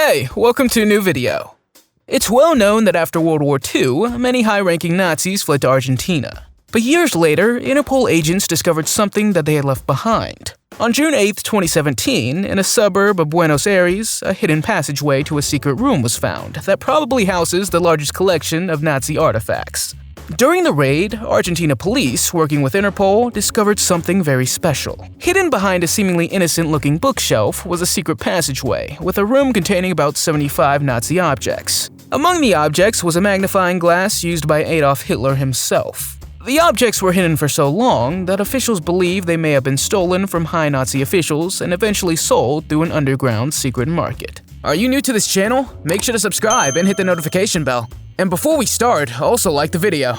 Hey, welcome to a new video. It's well known that after World War II, many high-ranking Nazis fled to Argentina. But years later, Interpol agents discovered something that they had left behind. On June 8, 2017, in a suburb of Buenos Aires, a hidden passageway to a secret room was found that probably houses the largest collection of Nazi artifacts. During the raid, Argentina police, working with Interpol, discovered something very special. Hidden behind a seemingly innocent-looking bookshelf was a secret passageway, with a room containing about 75 Nazi objects. Among the objects was a magnifying glass used by Adolf Hitler himself. The objects were hidden for so long that officials believe they may have been stolen from high Nazi officials and eventually sold through an underground secret market. Are you new to this channel? Make sure to subscribe and hit the notification bell. And before we start, also like the video.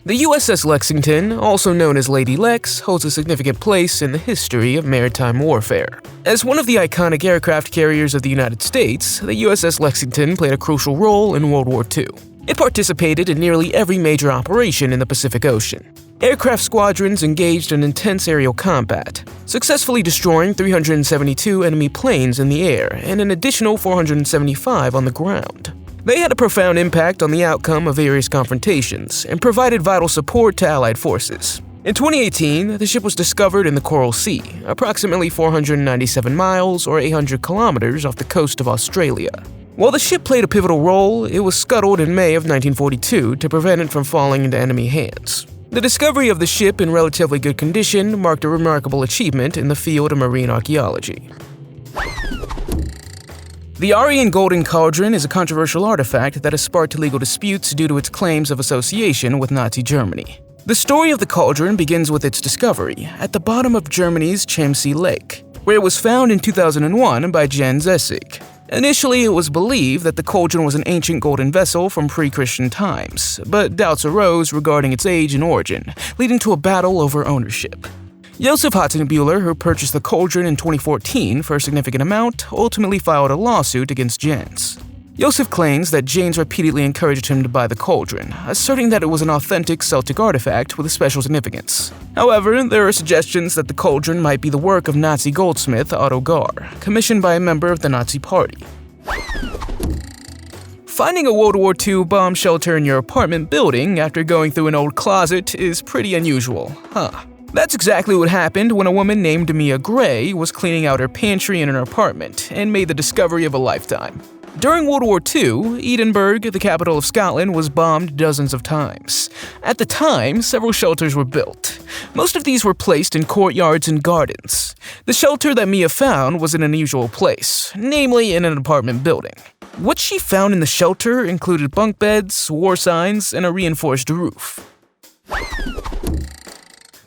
The USS Lexington, also known as Lady Lex, holds a significant place in the history of maritime warfare. As one of the iconic aircraft carriers of the United States, the USS Lexington played a crucial role in World War II. It participated in nearly every major operation in the Pacific Ocean. Aircraft squadrons engaged in intense aerial combat, successfully destroying 372 enemy planes in the air and an additional 475 on the ground. They had a profound impact on the outcome of various confrontations and provided vital support to Allied forces. In 2018, the ship was discovered in the Coral Sea, approximately 497 miles or 800 kilometers off the coast of Australia. While the ship played a pivotal role, it was scuttled in May of 1942 to prevent it from falling into enemy hands. The discovery of the ship in relatively good condition marked a remarkable achievement in the field of marine archaeology. The Aryan Golden Cauldron is a controversial artifact that has sparked legal disputes due to its claims of association with Nazi Germany. The story of the cauldron begins with its discovery at the bottom of Germany's Chiemsee Lake, where it was found in 2001 by Jens Essig. Initially, it was believed that the cauldron was an ancient golden vessel from pre-Christian times, but doubts arose regarding its age and origin, leading to a battle over ownership. Josef Hottenbuehler, who purchased the cauldron in 2014 for a significant amount, ultimately filed a lawsuit against Jens. Josef claims that Jens repeatedly encouraged him to buy the cauldron, asserting that it was an authentic Celtic artifact with a special significance. However, there are suggestions that the cauldron might be the work of Nazi goldsmith Otto Gar, commissioned by a member of the Nazi Party. Finding a World War II bomb shelter in your apartment building after going through an old closet is pretty unusual, huh? That's exactly what happened when a woman named Mia Gray was cleaning out her pantry in her apartment and made the discovery of a lifetime. During World War II, Edinburgh, the capital of Scotland, was bombed dozens of times. At the time, several shelters were built. Most of these were placed in courtyards and gardens. The shelter that Mia found was in an unusual place, namely in an apartment building. What she found in the shelter included bunk beds, war signs, and a reinforced roof.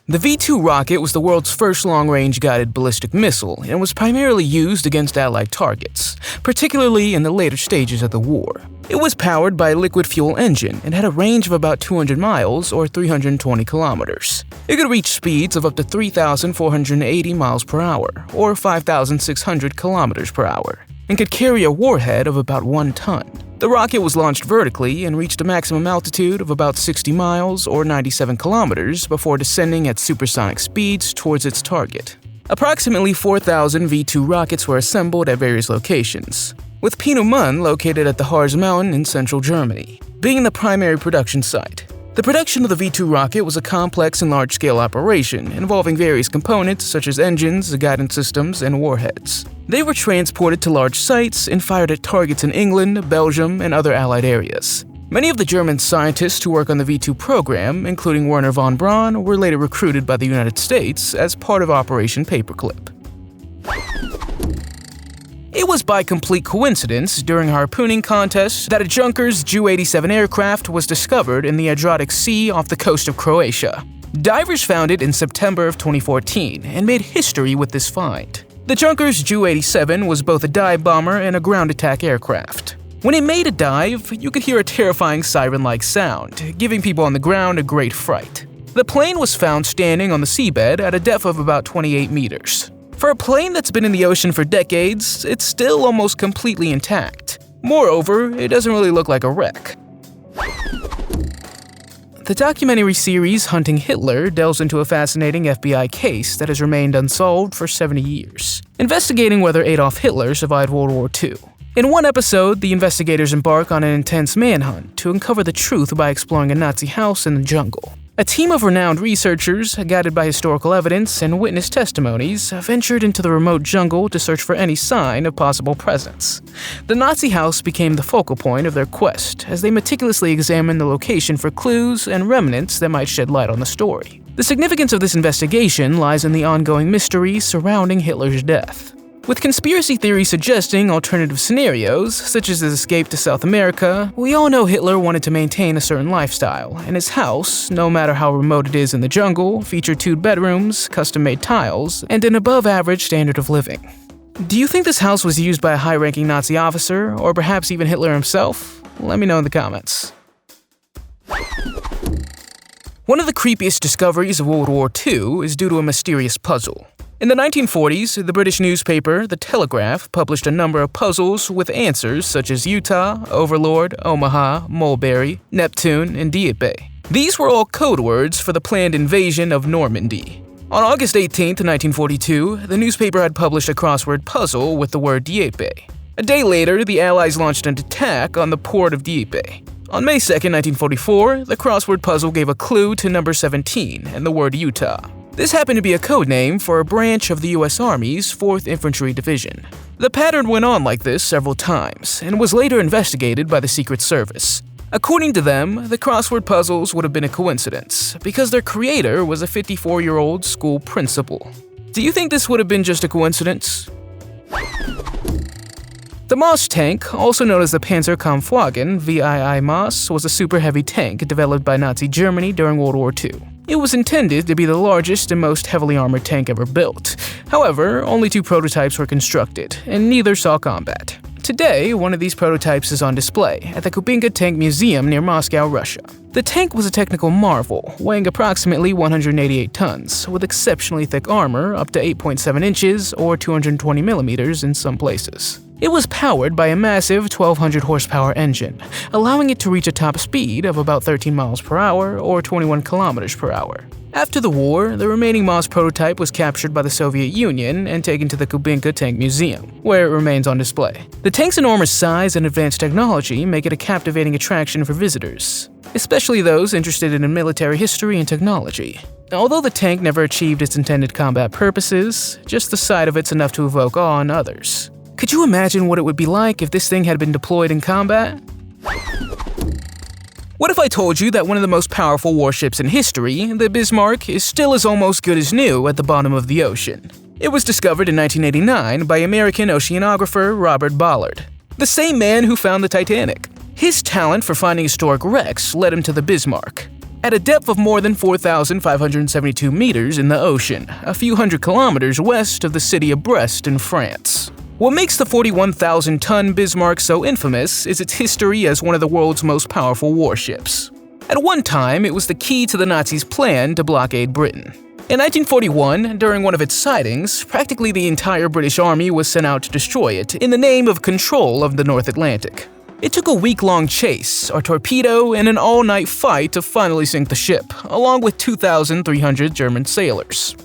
The V-2 rocket was the world's first long-range guided ballistic missile and was primarily used against Allied targets, particularly in the later stages of the war. It was powered by a liquid fuel engine and had a range of about 200 miles or 320 kilometers. It could reach speeds of up to 3,480 miles per hour or 5,600 kilometers per hour and could carry a warhead of about 1 ton. The rocket was launched vertically and reached a maximum altitude of about 60 miles or 97 kilometers before descending at supersonic speeds towards its target. Approximately 4,000 V-2 rockets were assembled at various locations, with Peenemünde located at the Harz Mountain in central Germany, being the primary production site. The production of the V-2 rocket was a complex and large-scale operation involving various components such as engines, guidance systems, and warheads. They were transported to large sites and fired at targets in England, Belgium, and other Allied areas. Many of the German scientists who work on the V-2 program, including Werner von Braun, were later recruited by the United States as part of Operation Paperclip. It was by complete coincidence during a harpooning contest that a Junkers Ju-87 aircraft was discovered in the Adriatic Sea off the coast of Croatia. Divers found it in September of 2014 and made history with this find. The Junkers Ju-87 was both a dive bomber and a ground attack aircraft. When it made a dive, you could hear a terrifying siren-like sound, giving people on the ground a great fright. The plane was found standing on the seabed at a depth of about 28 meters. For a plane that's been in the ocean for decades, it's still almost completely intact. Moreover, it doesn't really look like a wreck. the documentary series Hunting Hitler delves into a fascinating FBI case that has remained unsolved for 70 years, investigating whether Adolf Hitler survived World War II. In one episode, the investigators embark on an intense manhunt to uncover the truth by exploring a Nazi house in the jungle. A team of renowned researchers, guided by historical evidence and witness testimonies, ventured into the remote jungle to search for any sign of possible presence. The Nazi house became the focal point of their quest, as they meticulously examined the location for clues and remnants that might shed light on the story. The significance of this investigation lies in the ongoing mystery surrounding Hitler's death. With conspiracy theories suggesting alternative scenarios, such as his escape to South America, we all know Hitler wanted to maintain a certain lifestyle, and his house, no matter how remote it is in the jungle, featured 2 bedrooms, custom-made tiles, and an above-average standard of living. Do you think this house was used by a high-ranking Nazi officer, or perhaps even Hitler himself? Let me know in the comments. One of the creepiest discoveries of World War II is due to a mysterious puzzle. In the 1940s, the British newspaper The Telegraph published a number of puzzles with answers such as Utah, Overlord, Omaha, Mulberry, Neptune, and Dieppe. These were all code words for the planned invasion of Normandy. On August 18, 1942, the newspaper had published a crossword puzzle with the word Dieppe. A day later, the Allies launched an attack on the port of Dieppe. On May 2, 1944, the crossword puzzle gave a clue to number 17 and the word Utah. This happened to be a code name for a branch of the U.S. Army's 4th Infantry Division. The pattern went on like this several times and was later investigated by the Secret Service. According to them, the crossword puzzles would have been a coincidence because their creator was a 54-year-old school principal. Do you think this would have been just a coincidence? The Moss tank, also known as the Panzerkampfwagen VII Moss, was a super heavy tank developed by Nazi Germany during World War II. It was intended to be the largest and most heavily armored tank ever built. However, only 2 prototypes were constructed, and neither saw combat. Today, one of these prototypes is on display at the Kubinka Tank Museum near Moscow, Russia. The tank was a technical marvel, weighing approximately 188 tons, with exceptionally thick armor up to 8.7 inches or 220 millimeters in some places. It was powered by a massive 1,200 horsepower engine, allowing it to reach a top speed of about 13 miles per hour or 21 kilometers per hour. After the war, the remaining Moss prototype was captured by the Soviet Union and taken to the Kubinka Tank Museum, where it remains on display. The tank's enormous size and advanced technology make it a captivating attraction for visitors, especially those interested in military history and technology. Although the tank never achieved its intended combat purposes, just the sight of it's enough to evoke awe in others. Could you imagine what it would be like if this thing had been deployed in combat? What if I told you that one of the most powerful warships in history, the Bismarck, is still as almost good as new at the bottom of the ocean? It was discovered in 1989 by American oceanographer Robert Ballard, the same man who found the Titanic. His talent for finding historic wrecks led him to the Bismarck. At a depth of more than 4,572 meters in the ocean, a few hundred kilometers west of the city of Brest in France. What makes the 41,000-ton Bismarck so infamous is its history as one of the world's most powerful warships. At one time, it was the key to the Nazis' plan to blockade Britain. In 1941, during one of its sightings, practically the entire British Army was sent out to destroy it in the name of control of the North Atlantic. It took a week-long chase, a torpedo, and an all-night fight to finally sink the ship, along with 2,300 German sailors.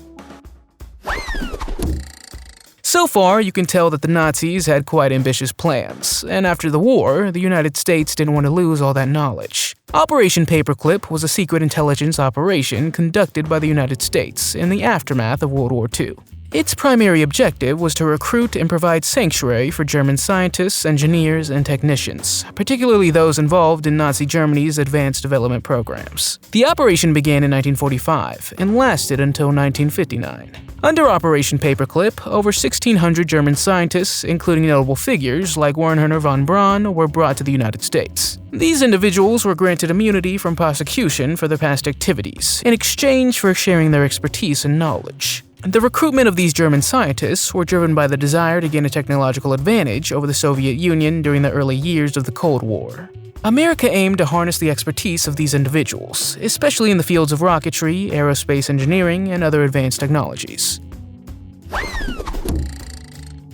So far, you can tell that the Nazis had quite ambitious plans, and after the war, the United States didn't want to lose all that knowledge. Operation Paperclip was a secret intelligence operation conducted by the United States in the aftermath of World War II. Its primary objective was to recruit and provide sanctuary for German scientists, engineers, and technicians, particularly those involved in Nazi Germany's advanced development programs. The operation began in 1945 and lasted until 1959. Under Operation Paperclip, over 1,600 German scientists, including notable figures like Wernher von Braun, were brought to the United States. These individuals were granted immunity from prosecution for their past activities, in exchange for sharing their expertise and knowledge. The recruitment of these German scientists were driven by the desire to gain a technological advantage over the Soviet Union during the early years of the Cold War. America aimed to harness the expertise of these individuals, especially in the fields of rocketry, aerospace engineering, and other advanced technologies.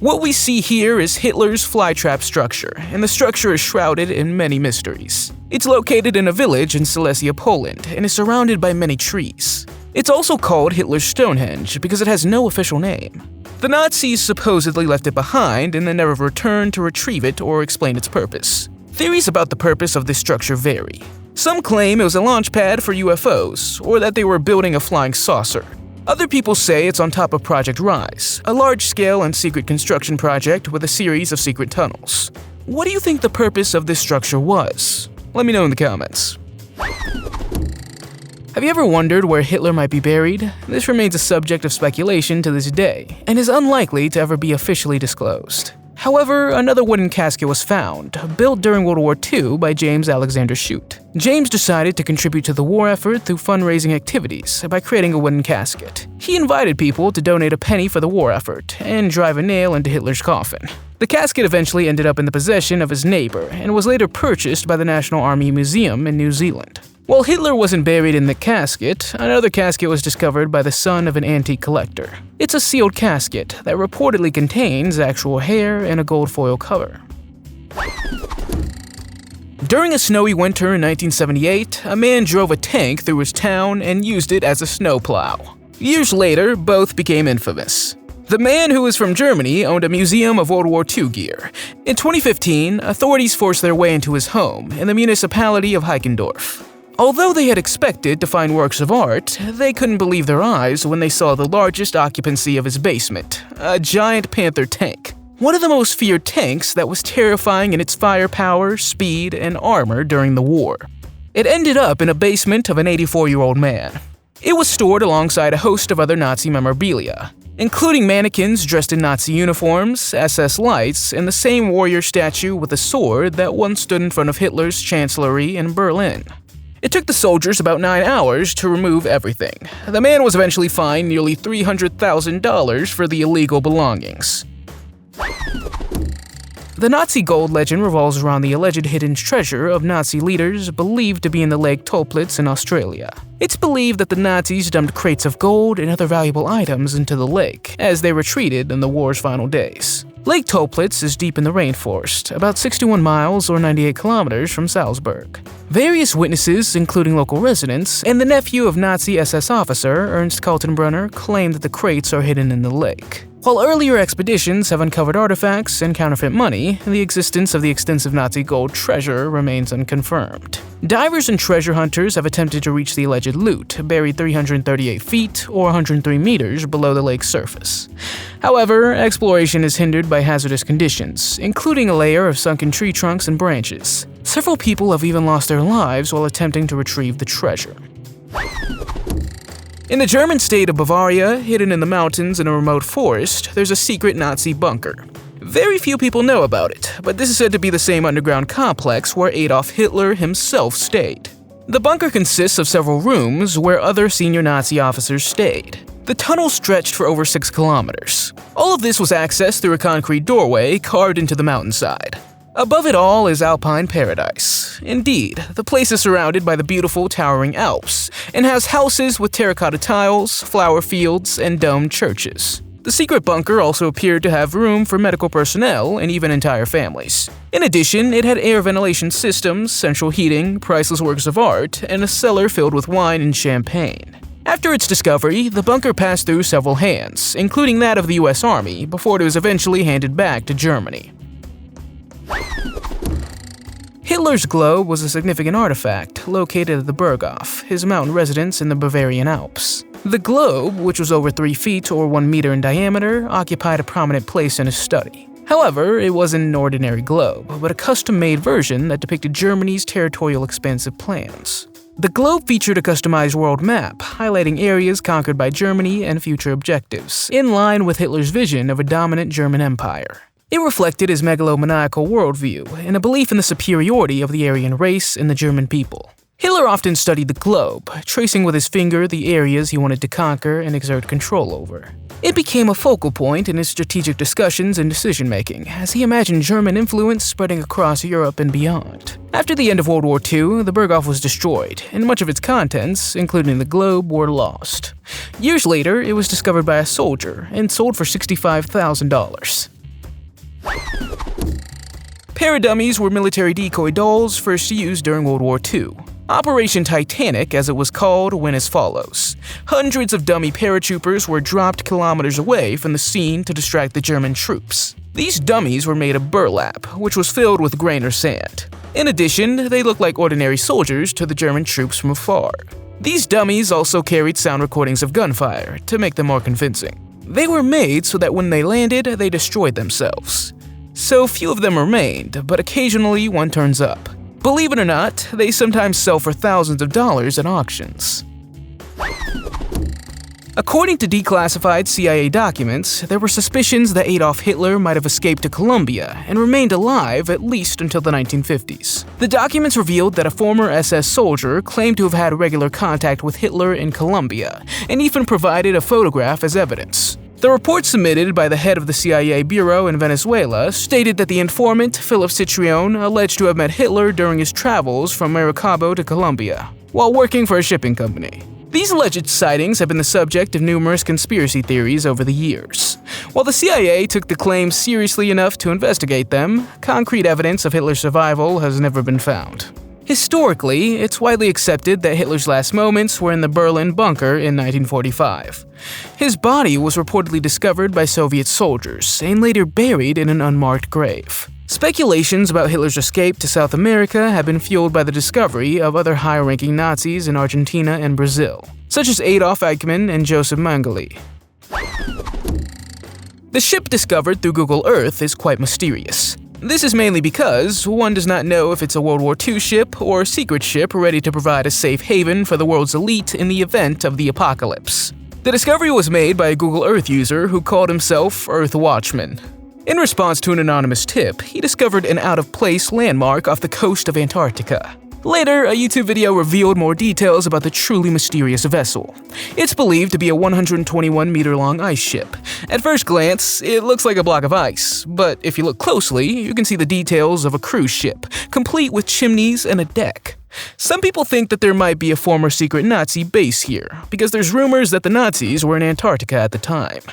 What we see here is Hitler's flytrap structure, and the structure is shrouded in many mysteries. It's located in a village in Silesia, Poland, and is surrounded by many trees. It's also called Hitler's Stonehenge because it has no official name. The Nazis supposedly left it behind and then never returned to retrieve it or explain its purpose. Theories about the purpose of this structure vary. Some claim it was a launch pad for UFOs, or that they were building a flying saucer. Other people say it's on top of Project Rise, a large-scale and secret construction project with a series of secret tunnels. What do you think the purpose of this structure was? Let me know in the comments. Have you ever wondered where Hitler might be buried? This remains a subject of speculation to this day, and is unlikely to ever be officially disclosed. However, another wooden casket was found, built during World War II by James Alexander Shute. James decided to contribute to the war effort through fundraising activities by creating a wooden casket. He invited people to donate a penny for the war effort and drive a nail into Hitler's coffin. The casket eventually ended up in the possession of his neighbor and was later purchased by the National Army Museum in New Zealand. While Hitler wasn't buried in the casket, another casket was discovered by the son of an antique collector. It's a sealed casket that reportedly contains actual hair and a gold foil cover. During a snowy winter in 1978, a man drove a tank through his town and used it as a snowplow. Years later, both became infamous. The man, who was from Germany, owned a museum of World War II gear. In 2015, authorities forced their way into his home in the municipality of Heikendorf. Although they had expected to find works of art, they couldn't believe their eyes when they saw the largest occupancy of his basement, a giant Panther tank. One of the most feared tanks that was terrifying in its firepower, speed, and armor during the war. It ended up in a basement of an 84-year-old man. It was stored alongside a host of other Nazi memorabilia, including mannequins dressed in Nazi uniforms, SS lights, and the same warrior statue with a sword that once stood in front of Hitler's chancellery in Berlin. It took the soldiers about 9 hours to remove everything. The man was eventually fined nearly $300,000 for the illegal belongings. The Nazi gold legend revolves around the alleged hidden treasure of Nazi leaders believed to be in the Lake Toplitz in Australia. It's believed that the Nazis dumped crates of gold and other valuable items into the lake as they retreated in the war's final days. Lake Toplitz is deep in the rainforest, about 61 miles or 98 kilometers from Salzburg. Various witnesses, including local residents and the nephew of Nazi SS officer Ernst Kaltenbrunner, claim that the crates are hidden in the lake. While earlier expeditions have uncovered artifacts and counterfeit money, the existence of the extensive Nazi gold treasure remains unconfirmed. Divers and treasure hunters have attempted to reach the alleged loot, buried 338 feet or 103 meters below the lake's surface. However, exploration is hindered by hazardous conditions, including a layer of sunken tree trunks and branches. Several people have even lost their lives while attempting to retrieve the treasure. In the German state of Bavaria, hidden in the mountains in a remote forest, there's a secret Nazi bunker. Very few people know about it, but this is said to be the same underground complex where Adolf Hitler himself stayed. The bunker consists of several rooms where other senior Nazi officers stayed. The tunnel stretched for over 6 kilometers. All of this was accessed through a concrete doorway carved into the mountainside. Above it all is Alpine paradise. Indeed, the place is surrounded by the beautiful towering Alps and has houses with terracotta tiles, flower fields, and domed churches. The secret bunker also appeared to have room for medical personnel and even entire families. In addition, it had air ventilation systems, central heating, priceless works of art, and a cellar filled with wine and champagne. After its discovery, the bunker passed through several hands, including that of the US Army, before it was eventually handed back to Germany. Hitler's globe was a significant artifact located at the Berghof, his mountain residence in the Bavarian Alps. The globe, which was over 3 feet or 1 meter in diameter, occupied a prominent place in his study. However, it wasn't an ordinary globe, but a custom-made version that depicted Germany's territorial expansive plans. The globe featured a customized world map, highlighting areas conquered by Germany and future objectives, in line with Hitler's vision of a dominant German empire. It reflected his megalomaniacal worldview and a belief in the superiority of the Aryan race and the German people. Hitler often studied the globe, tracing with his finger the areas he wanted to conquer and exert control over. It became a focal point in his strategic discussions and decision-making, as he imagined German influence spreading across Europe and beyond. After the end of World War II, the Berghof was destroyed, and much of its contents, including the globe, were lost. Years later, it was discovered by a soldier and sold for $65,000. Paradummies were military decoy dolls first used during World War II. Operation Titanic, as it was called, went as follows. Hundreds of dummy paratroopers were dropped kilometers away from the scene to distract the German troops. These dummies were made of burlap, which was filled with grain or sand. In addition, they looked like ordinary soldiers to the German troops from afar. These dummies also carried sound recordings of gunfire to make them more convincing. They were made so that when they landed, they destroyed themselves. So few of them remained, but occasionally one turns up. Believe it or not, they sometimes sell for thousands of dollars at auctions. According to declassified CIA documents, there were suspicions that Adolf Hitler might have escaped to Colombia and remained alive at least until the 1950s. The documents revealed that a former SS soldier claimed to have had regular contact with Hitler in Colombia, and even provided a photograph as evidence. The report submitted by the head of the CIA bureau in Venezuela stated that the informant, Philip Citrion, alleged to have met Hitler during his travels from Maracaibo to Colombia, while working for a shipping company. These alleged sightings have been the subject of numerous conspiracy theories over the years. While the CIA took the claims seriously enough to investigate them, concrete evidence of Hitler's survival has never been found. Historically, it's widely accepted that Hitler's last moments were in the Berlin bunker in 1945. His body was reportedly discovered by Soviet soldiers and later buried in an unmarked grave. Speculations about Hitler's escape to South America have been fueled by the discovery of other high-ranking Nazis in Argentina and Brazil, such as Adolf Eichmann and Joseph Mengele. The ship discovered through Google Earth is quite mysterious. This is mainly because one does not know if it's a World War II ship or a secret ship ready to provide a safe haven for the world's elite in the event of the apocalypse. The discovery was made by a Google Earth user who called himself Earth Watchman. In response to an anonymous tip, he discovered an out-of-place landmark off the coast of Antarctica. Later, a YouTube video revealed more details about the truly mysterious vessel. It's believed to be a 121-meter-long ice ship. At first glance, it looks like a block of ice, but if you look closely, you can see the details of a cruise ship, complete with chimneys and a deck. Some people think that there might be a former secret Nazi base here, because there's rumors that the Nazis were in Antarctica at the time.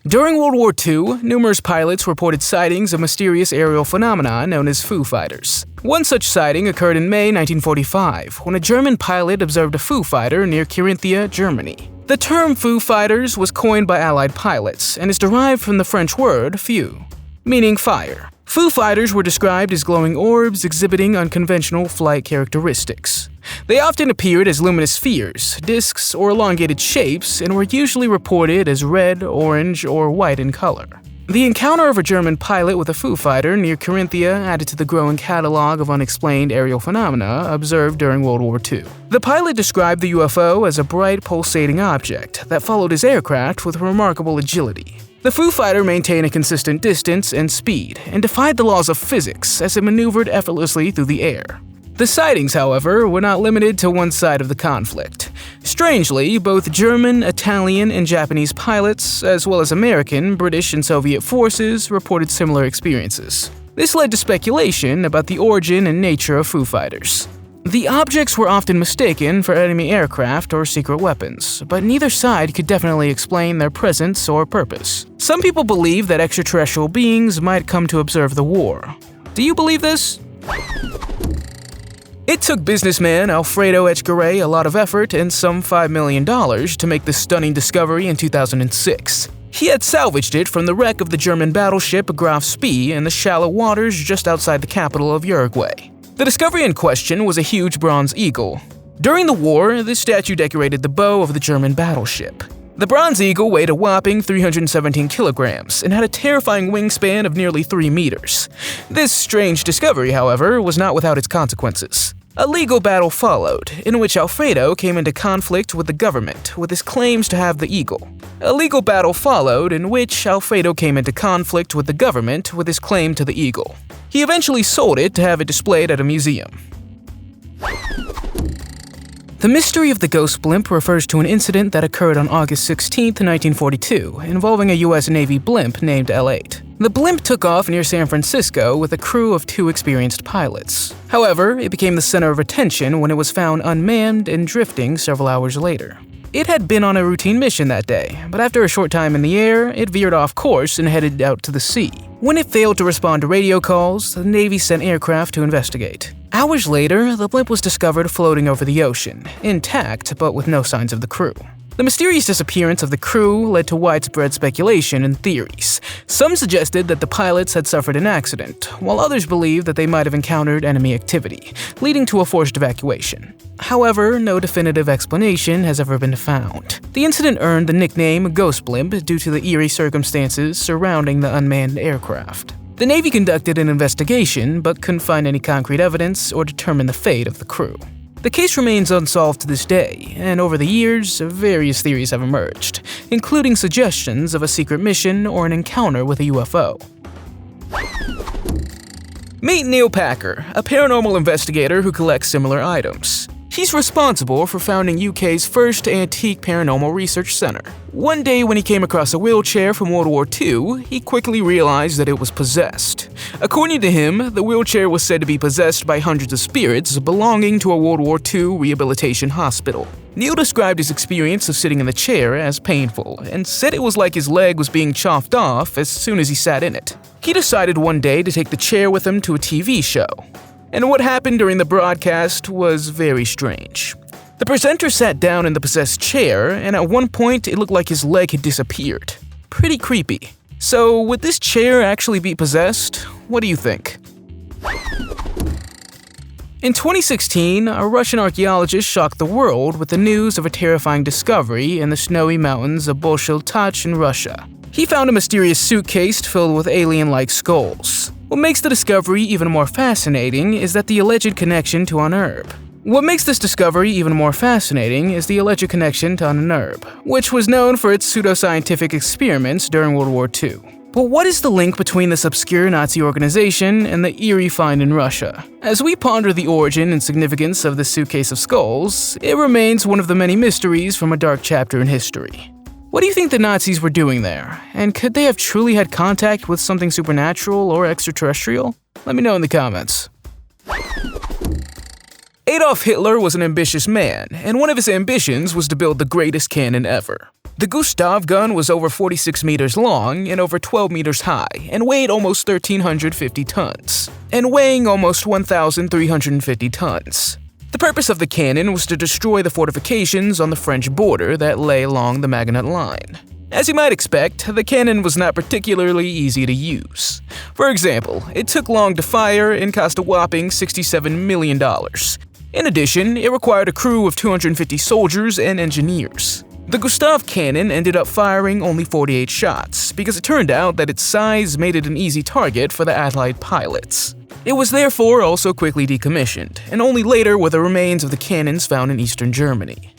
During World War II, numerous pilots reported sightings of mysterious aerial phenomena known as Foo Fighters. One such sighting occurred in May 1945, when a German pilot observed a Foo Fighter near Carinthia, Germany. The term Foo Fighters was coined by Allied pilots and is derived from the French word feu, meaning fire. Foo Fighters were described as glowing orbs exhibiting unconventional flight characteristics. They often appeared as luminous spheres, disks, or elongated shapes, and were usually reported as red, orange, or white in color. The encounter of a German pilot with a Foo Fighter near Carinthia added to the growing catalog of unexplained aerial phenomena observed during World War II. The pilot described the UFO as a bright, pulsating object that followed his aircraft with remarkable agility. The Foo Fighter maintained a consistent distance and speed, and defied the laws of physics as it maneuvered effortlessly through the air. The sightings, however, were not limited to one side of the conflict. Strangely, both German, Italian, and Japanese pilots, as well as American, British, and Soviet forces, reported similar experiences. This led to speculation about the origin and nature of Foo Fighters. The objects were often mistaken for enemy aircraft or secret weapons, but neither side could definitely explain their presence or purpose. Some people believe that extraterrestrial beings might come to observe the war. Do you believe this? It took businessman Alfredo Etchegaray a lot of effort and some $5 million to make this stunning discovery in 2006. He had salvaged it from the wreck of the German battleship Graf Spee in the shallow waters just outside the capital of Uruguay. The discovery in question was a huge bronze eagle. During the war, this statue decorated the bow of the German battleship. The bronze eagle weighed a whopping 317 kilograms and had a terrifying wingspan of nearly 3 meters. This strange discovery, however, was not without its consequences. A legal battle followed, in which Alfredo came into conflict with the government with his claims to have the eagle. A legal battle followed in which Alfredo came into conflict with the government with his claim to the eagle. He eventually sold it to have it displayed at a museum. The mystery of the ghost blimp refers to an incident that occurred on August 16, 1942, involving a U.S. Navy blimp named L-8. The blimp took off near San Francisco with a crew of 2 experienced pilots. However, it became the center of attention when it was found unmanned and drifting several hours later. It had been on a routine mission that day, but after a short time in the air, it veered off course and headed out to the sea. When it failed to respond to radio calls, the Navy sent aircraft to investigate. Hours later, the blimp was discovered floating over the ocean, intact but with no signs of the crew. The mysterious disappearance of the crew led to widespread speculation and theories. Some suggested that the pilots had suffered an accident, while others believed that they might have encountered enemy activity, leading to a forced evacuation. However, no definitive explanation has ever been found. The incident earned the nickname Ghost Blimp due to the eerie circumstances surrounding the unmanned aircraft. The Navy conducted an investigation but couldn't find any concrete evidence or determine the fate of the crew. The case remains unsolved to this day, and over the years, various theories have emerged, including suggestions of a secret mission or an encounter with a UFO. Meet Neil Packer, a paranormal investigator who collects similar items. He's responsible for founding UK's first antique paranormal research center. One day when he came across a wheelchair from World War II, he quickly realized that it was possessed. According to him, the wheelchair was said to be possessed by hundreds of spirits belonging to a World War II rehabilitation hospital. Neil described his experience of sitting in the chair as painful and said it was like his leg was being chopped off as soon as he sat in it. He decided one day to take the chair with him to a TV show. And what happened during the broadcast was very strange. The presenter sat down in the possessed chair, and at one point it looked like his leg had disappeared. Pretty creepy. So, would this chair actually be possessed? What do you think? In 2016, a Russian archaeologist shocked the world with the news of a terrifying discovery in the snowy mountains of Bolshoi in Russia. He found a mysterious suitcase filled with alien-like skulls. What makes the discovery even more fascinating is that the alleged connection to unearthed. Which was known for its pseudoscientific experiments during World War II. But what is the link between this obscure Nazi organization and the eerie find in Russia? As we ponder the origin and significance of this suitcase of skulls, it remains one of the many mysteries from a dark chapter in history. What do you think the Nazis were doing there? And could they have truly had contact with something supernatural or extraterrestrial? Let me know in the comments. Adolf Hitler was an ambitious man, and one of his ambitions was to build the greatest cannon ever. The Gustav gun was over 46 meters long and over 12 meters high, and weighed almost 1,350 tons, and weighing almost 1,350 tons. The purpose of the cannon was to destroy the fortifications on the French border that lay along the Maginot Line. As you might expect, the cannon was not particularly easy to use. For example, it took long to fire and cost a whopping $67 million. In addition, it required a crew of 250 soldiers and engineers. The Gustav cannon ended up firing only 48 shots, because it turned out that its size made it an easy target for the Allied pilots. It was therefore also quickly decommissioned, and only later were the remains of the cannons found in eastern Germany.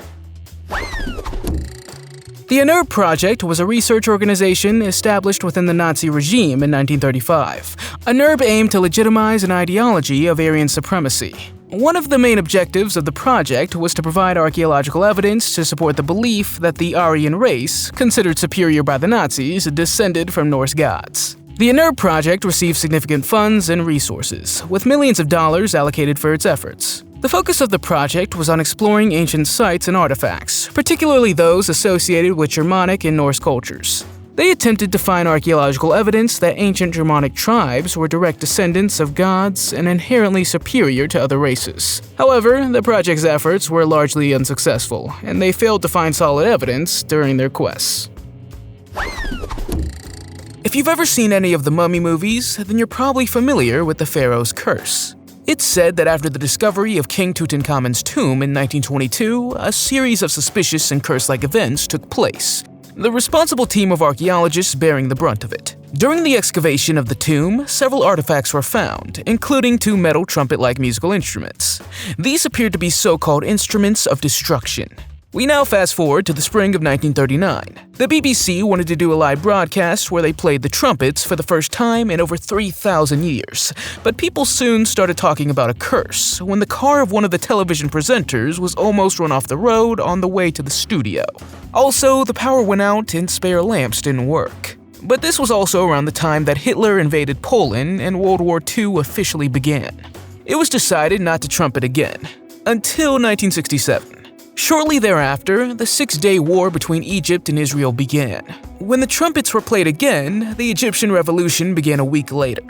The unearthed Project was a research organization established within the Nazi regime in 1935. unearthed aimed to legitimize an ideology of Aryan supremacy. One of the main objectives of the project was to provide archaeological evidence to support the belief that the Aryan race, considered superior by the Nazis, descended from Norse gods. The unearthed Project received significant funds and resources, with millions of dollars allocated for its efforts. The focus of the project was on exploring ancient sites and artifacts, particularly those associated with Germanic and Norse cultures. They attempted to find archaeological evidence that ancient Germanic tribes were direct descendants of gods and inherently superior to other races. However, the project's efforts were largely unsuccessful, and they failed to find solid evidence during their quests. If you've ever seen any of the Mummy movies, then you're probably familiar with the Pharaoh's Curse. It's said that after the discovery of King Tutankhamun's tomb in 1922, a series of suspicious and curse-like events took place, the responsible team of archaeologists bearing the brunt of it. During the excavation of the tomb, several artifacts were found, including 2 metal trumpet-like musical instruments. These appeared to be so-called instruments of destruction. We now fast forward to the spring of 1939. The BBC wanted to do a live broadcast where they played the trumpets for the first time in over 3,000 years, but people soon started talking about a curse when the car of one of the television presenters was almost run off the road on the way to the studio. Also, the power went out and spare lamps didn't work. But this was also around the time that Hitler invaded Poland and World War II officially began. It was decided not to trumpet again, until 1967. Shortly thereafter, the Six-Day War between Egypt and Israel began. When the trumpets were played again, the Egyptian Revolution began a week later.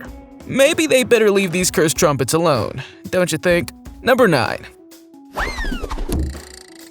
Maybe they better leave these cursed trumpets alone, don't you think? Number 9.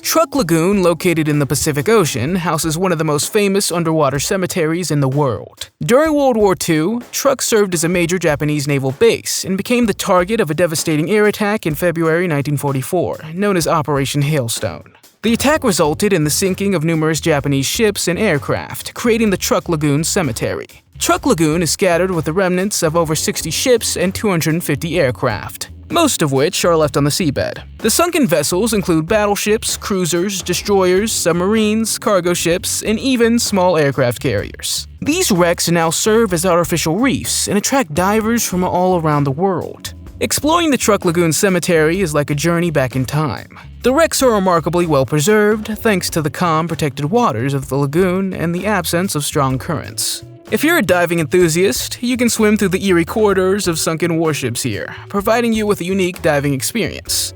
Truk Lagoon, located in the Pacific Ocean, houses one of the most famous underwater cemeteries in the world. During World War II, Truk served as a major Japanese naval base and became the target of a devastating air attack in February 1944, known as Operation Hailstone. The attack resulted in the sinking of numerous Japanese ships and aircraft, creating the Truk Lagoon Cemetery. Truk Lagoon is scattered with the remnants of over 60 ships and 250 aircraft, most of which are left on the seabed. The sunken vessels include battleships, cruisers, destroyers, submarines, cargo ships, and even small aircraft carriers. These wrecks now serve as artificial reefs and attract divers from all around the world. Exploring the Truk Lagoon Cemetery is like a journey back in time. The wrecks are remarkably well preserved thanks to the calm, protected waters of the lagoon and the absence of strong currents. If you're a diving enthusiast, you can swim through the eerie corridors of sunken warships here, providing you with a unique diving experience.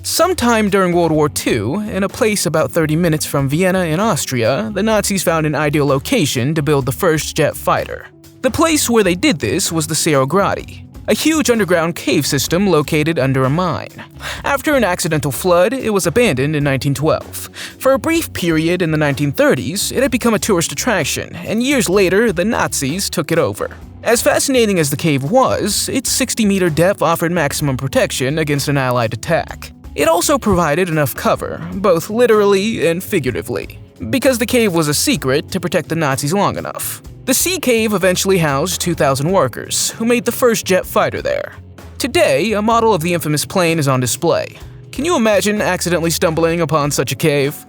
Sometime during World War II, in a place about 30 minutes from Vienna in Austria, the Nazis found an ideal location to build the first jet fighter. The place where they did this was the Cerro Grati, a huge underground cave system located under a mine. After an accidental flood, it was abandoned in 1912. For a brief period in the 1930s, it had become a tourist attraction, and years later, the Nazis took it over. As fascinating as the cave was, its 60-meter depth offered maximum protection against an Allied attack. It also provided enough cover, both literally and figuratively, because the cave was a secret to protect the Nazis long enough. The Sea Cave eventually housed 2,000 workers, who made the first jet fighter there. Today, a model of the infamous plane is on display. Can you imagine accidentally stumbling upon such a cave?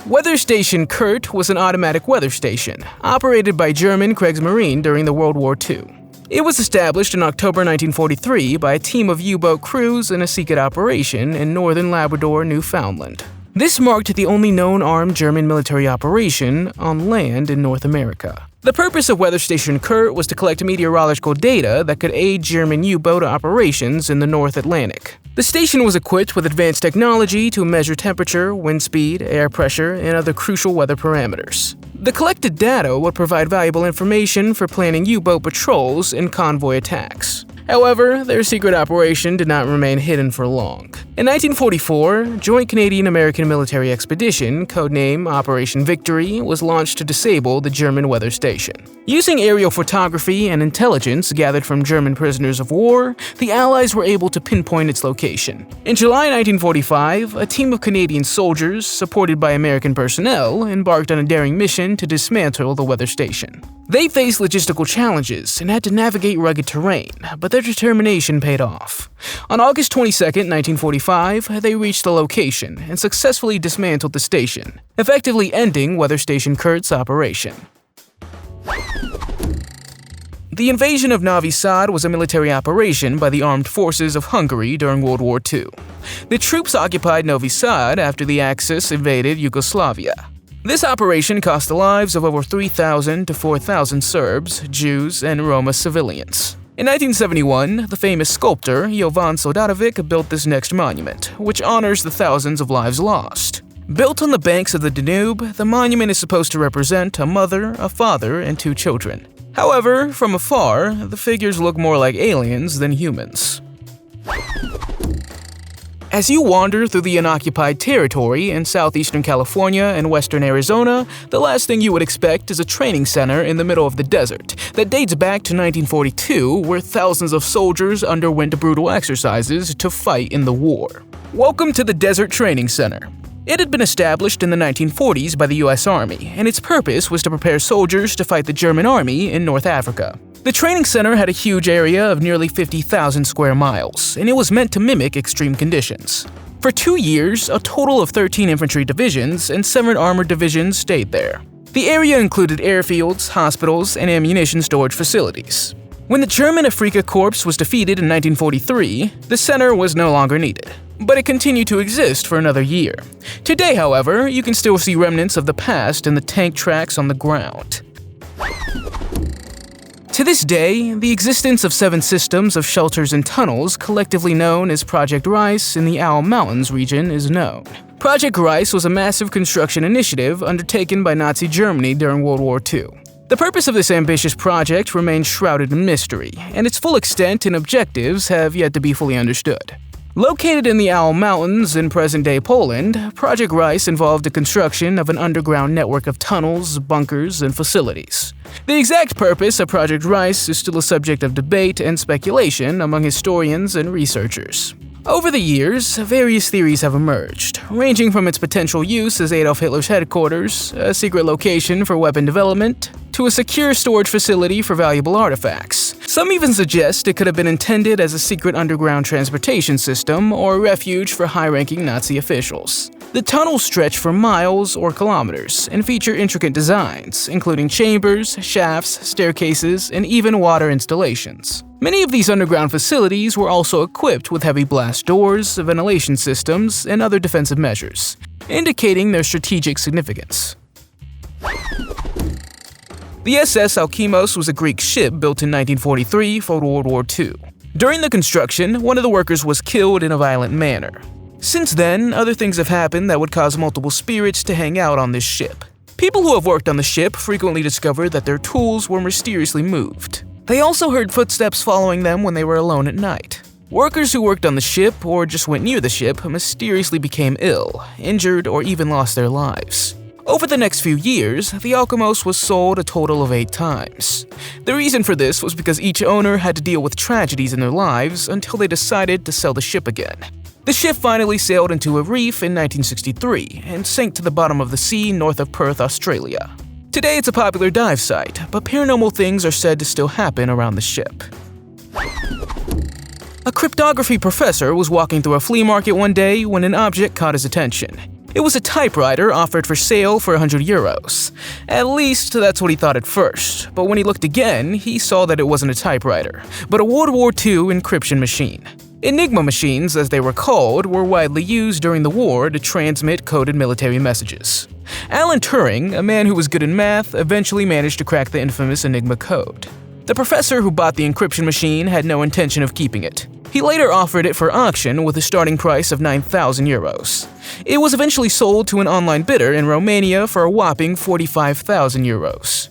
Weather Station Kurt was an automatic weather station, operated by German Kriegsmarine during the World War II. It was established in October 1943 by a team of U-boat crews in a secret operation in northern Labrador, Newfoundland. This marked the only known armed German military operation on land in North America. The purpose of Weather Station Kurt was to collect meteorological data that could aid German U-boat operations in the North Atlantic. The station was equipped with advanced technology to measure temperature, wind speed, air pressure, and other crucial weather parameters. The collected data would provide valuable information for planning U-boat patrols and convoy attacks. However, their secret operation did not remain hidden for long. In 1944, Joint Canadian-American Military Expedition, codename Operation Victory, was launched to disable the German weather station. Using aerial photography and intelligence gathered from German prisoners of war, the Allies were able to pinpoint its location. In July 1945, a team of Canadian soldiers, supported by American personnel, embarked on a daring mission to dismantle the weather station. They faced logistical challenges and had to navigate rugged terrain, but their determination paid off. On August 22, 1945, they reached the location and successfully dismantled the station, effectively ending Weather Station Kurt's operation. The invasion of Novi Sad was a military operation by the armed forces of Hungary during World War II. The troops occupied Novi Sad after the Axis invaded Yugoslavia. This operation cost the lives of over 3,000 to 4,000 Serbs, Jews, and Roma civilians. In 1971, the famous sculptor Jovan Sodarovic built this next monument, which honors the thousands of lives lost. Built on the banks of the Danube, the monument is supposed to represent a mother, a father, and 2 children. However, from afar, the figures look more like aliens than humans. As you wander through the unoccupied territory in southeastern California and western Arizona, the last thing you would expect is a training center in the middle of the desert that dates back to 1942, where thousands of soldiers underwent brutal exercises to fight in the war. Welcome to the Desert Training Center. It had been established in the 1940s by the U.S. Army, and its purpose was to prepare soldiers to fight the German Army in North Africa. The training center had a huge area of nearly 50,000 square miles, and it was meant to mimic extreme conditions. For 2 years, a total of 13 infantry divisions and 7 armored divisions stayed there. The area included airfields, hospitals, and ammunition storage facilities. When the German Afrika Korps was defeated in 1943, the center was no longer needed, but it continued to exist for another year. Today, however, you can still see remnants of the past in the tank tracks on the ground. To this day, the existence of 7 systems of shelters and tunnels, collectively known as Project Rice in the Owl Mountains region, is known. Project Rice was a massive construction initiative undertaken by Nazi Germany during World War II. The purpose of this ambitious project remains shrouded in mystery, and its full extent and objectives have yet to be fully understood. Located in the Owl Mountains in present-day Poland, Project Rice involved the construction of an underground network of tunnels, bunkers, and facilities. The exact purpose of Project Rice is still a subject of debate and speculation among historians and researchers. Over the years, various theories have emerged, ranging from its potential use as Adolf Hitler's headquarters, a secret location for weapon development, to a secure storage facility for valuable artifacts. Some even suggest it could have been intended as a secret underground transportation system or a refuge for high-ranking Nazi officials. The tunnels stretch for miles or kilometers and feature intricate designs, including chambers, shafts, staircases, and even water installations. Many of these underground facilities were also equipped with heavy blast doors, ventilation systems, and other defensive measures, indicating their strategic significance. The SS Alkimos was a Greek ship built in 1943 for World War II. During the construction, one of the workers was killed in a violent manner. Since then, other things have happened that would cause multiple spirits to hang out on this ship. People who have worked on the ship frequently discover that their tools were mysteriously moved. They also heard footsteps following them when they were alone at night. Workers who worked on the ship or just went near the ship mysteriously became ill, injured, or even lost their lives. Over the next few years, the Alkimos was sold a total of 8 times. The reason for this was because each owner had to deal with tragedies in their lives until they decided to sell the ship again. The ship finally sailed into a reef in 1963 and sank to the bottom of the sea north of Perth, Australia. Today it's a popular dive site, but paranormal things are said to still happen around the ship. A cryptography professor was walking through a flea market one day when an object caught his attention. It was a typewriter offered for sale for €100. At least, that's what he thought at first, but when he looked again, he saw that it wasn't a typewriter, but a World War II encryption machine. Enigma machines, as they were called, were widely used during the war to transmit coded military messages. Alan Turing, a man who was good in math, eventually managed to crack the infamous Enigma code. The professor who bought the encryption machine had no intention of keeping it. He later offered it for auction with a starting price of €9,000. It was eventually sold to an online bidder in Romania for a whopping €45,000.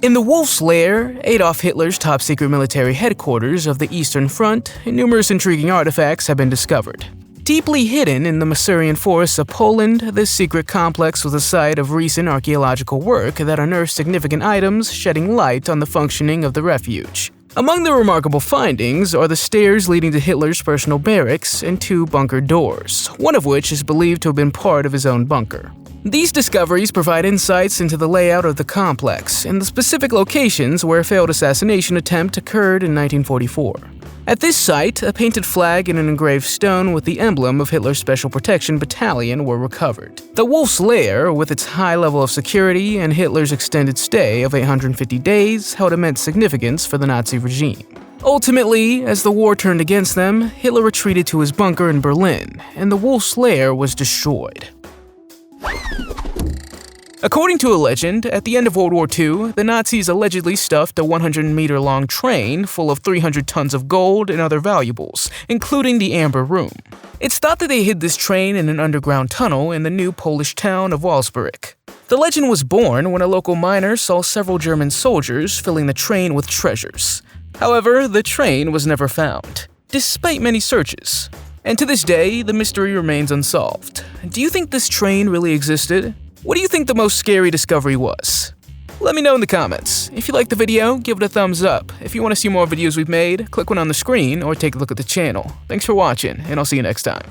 In the Wolf's Lair, Adolf Hitler's top-secret military headquarters of the Eastern Front, numerous intriguing artifacts have been discovered. Deeply hidden in the Masurian forests of Poland, this secret complex was the site of recent archaeological work that unearthed significant items, shedding light on the functioning of the refuge. Among the remarkable findings are the stairs leading to Hitler's personal barracks and 2 bunker doors, one of which is believed to have been part of his own bunker. These discoveries provide insights into the layout of the complex and the specific locations where a failed assassination attempt occurred in 1944. At this site, a painted flag and an engraved stone with the emblem of Hitler's Special Protection Battalion were recovered. The Wolf's Lair, with its high level of security and Hitler's extended stay of 850 days, held immense significance for the Nazi regime. Ultimately, as the war turned against them, Hitler retreated to his bunker in Berlin, and the Wolf's Lair was destroyed. According to a legend, at the end of World War II, the Nazis allegedly stuffed a 100-meter-long train full of 300 tons of gold and other valuables, including the Amber Room. It's thought that they hid this train in an underground tunnel in the new Polish town of Walsberg. The legend was born when a local miner saw several German soldiers filling the train with treasures. However, the train was never found, despite many searches. And to this day, the mystery remains unsolved. Do you think this train really existed? What do you think the most scary discovery was? Let me know in the comments. If you liked the video, give it a thumbs up. If you want to see more videos we've made, click one on the screen or take a look at the channel. Thanks for watching, and I'll see you next time.